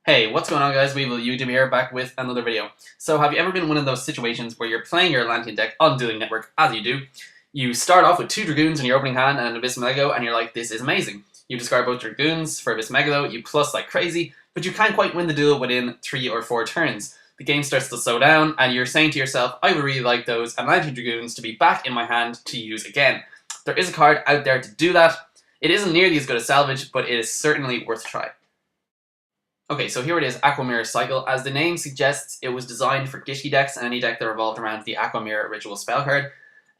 Hey, what's going on guys? YouTube here, back with another video. So have you ever been in one of those situations where you're playing your Atlantean deck on Dueling Network, as you do? You start off with 2 Dragoons in your opening hand and an ABYSSMEGALO, and you're like, this is amazing. You discard both Dragoons for ABYSSMEGALO, you plus like crazy, but you can't quite win the duel within 3 or 4 turns. The game starts to slow down, and you're saying to yourself, I would really like those Atlantean Dragoons to be back in my hand to use again. There is a card out there to do that. It isn't nearly as good as Salvage, but it is certainly worth a try. Okay, so here it is, Aquamirror Cycle. As the name suggests, it was designed for Gishki decks and any deck that revolved around the Aquamirror ritual spell card.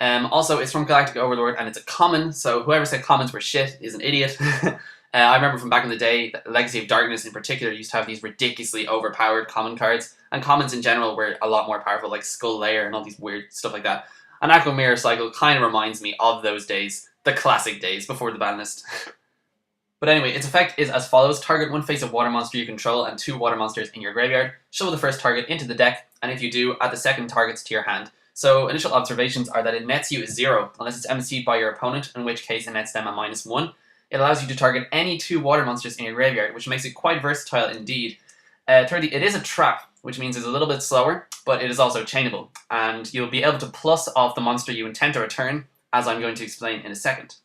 Also, it's from Galactic Overlord and it's a common, so whoever said commons were shit is an idiot. I remember from back in the day, Legacy of Darkness in particular used to have these ridiculously overpowered common cards, and commons in general were a lot more powerful, like Skull Layer and all these weird stuff like that. And Aquamirror Cycle kind of reminds me of those days, the classic days before the ban list. But anyway, its effect is as follows. Target 1 face of water monster you control and 2 water monsters in your graveyard. Shuffle the first target into the deck, and if you do, add the second targets to your hand. So initial observations are that it nets you 0, unless it's MC'd by your opponent, in which case it nets them a -1. It allows you to target any 2 water monsters in your graveyard, which makes it quite versatile indeed. Thirdly, it is a trap, which means it's a little bit slower, but it is also chainable, and you'll be able to plus off the monster you intend to return, as I'm going to explain in a second.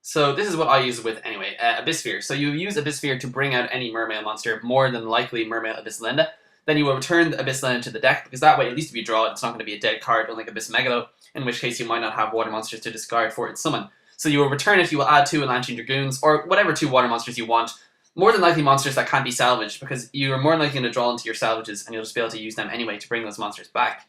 So this is what I use it with anyway, ABYSSPHERE. So you use ABYSSPHERE to bring out any Mermail monster, more than likely Mermail ABYSSLENDA. Then you will return the ABYSSLENDA to the deck, because that way, at least if you draw it, it's not going to be a dead card, unlike ABYSSMEGALO, in which case you might not have water monsters to discard for its summon. So you will return it, you will add 2 Atlantean Dragoons, or whatever 2 water monsters you want. More than likely monsters that can't be salvaged, because you are more than likely going to draw into your salvages, and you'll just be able to use them anyway to bring those monsters back.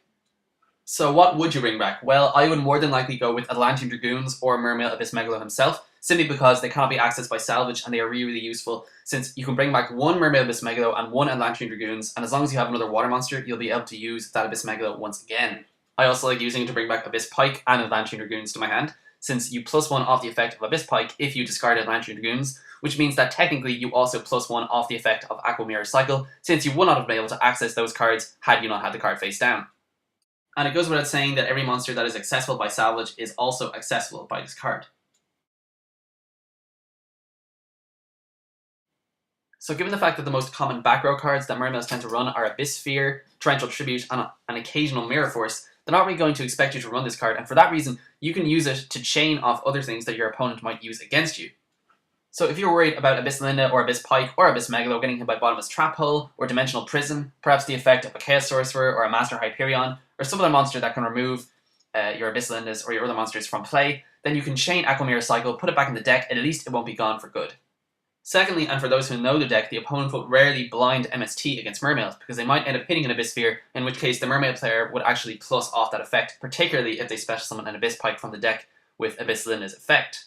So what would you bring back? Well, I would more than likely go with Atlantean Dragoons or Mermail ABYSSMEGALO himself, simply because they cannot be accessed by salvage and they are really, really useful, since you can bring back 1 Mermail ABYSSMEGALO and 1 Atlantean Dragoons, and as long as you have another water monster, you'll be able to use that ABYSSMEGALO once again. I also like using it to bring back Abyss Pike and Atlantean Dragoons to my hand, since you +1 off the effect of Abyss Pike if you discard Atlantean Dragoons, which means that technically you also +1 off the effect of Aquamirror Cycle, since you would not have been able to access those cards had you not had the card face down. And it goes without saying that every monster that is accessible by salvage is also accessible by this card. So given the fact that the most common back row cards that Mermails tend to run are ABYSSPHERE, Torrential Tribute, and an occasional Mirror Force, they're not really going to expect you to run this card, and for that reason, you can use it to chain off other things that your opponent might use against you. So if you're worried about ABYSSLENDA or Abyss Pike or ABYSSMEGALO getting hit by Bottomless Trap Hole or Dimensional Prison, perhaps the effect of a Chaos Sorcerer or a Master HYPERION, or some other monster that can remove your ABYSSLENDAs or your other monsters from play, then you can chain Aquamirror Cycle, put it back in the deck, and at least it won't be gone for good. Secondly, and for those who know the deck, the opponent will rarely blind MST against Mermails, because they might end up hitting an ABYSSPHERE, in which case the Mermail player would actually plus off that effect, particularly if they special summon an Abyss Pike from the deck with ABYSSLENDA's effect.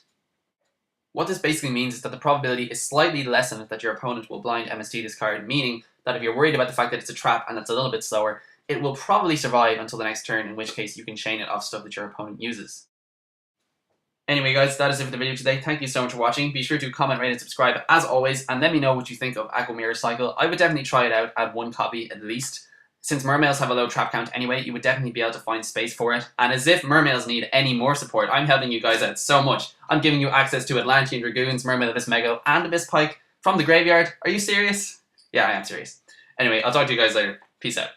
What this basically means is that the probability is slightly lessened that your opponent will blind MST this card, meaning that if you're worried about the fact that it's a trap and it's a little bit slower, it will probably survive until the next turn, in which case you can chain it off stuff that your opponent uses. Anyway guys, that is it for the video today. Thank you so much for watching. Be sure to comment, rate, and subscribe as always, and let me know what you think of Aquamirror Cycle. I would definitely try it out, add 1 copy at least. Since Mermails have a low trap count anyway, you would definitely be able to find space for it. And as if Mermails need any more support, I'm helping you guys out so much. I'm giving you access to Atlantean Dragoons, Mermail ABYSSMEGALO, and Abyss Pike from the graveyard. Are you serious? Yeah, I am serious. Anyway, I'll talk to you guys later. Peace out.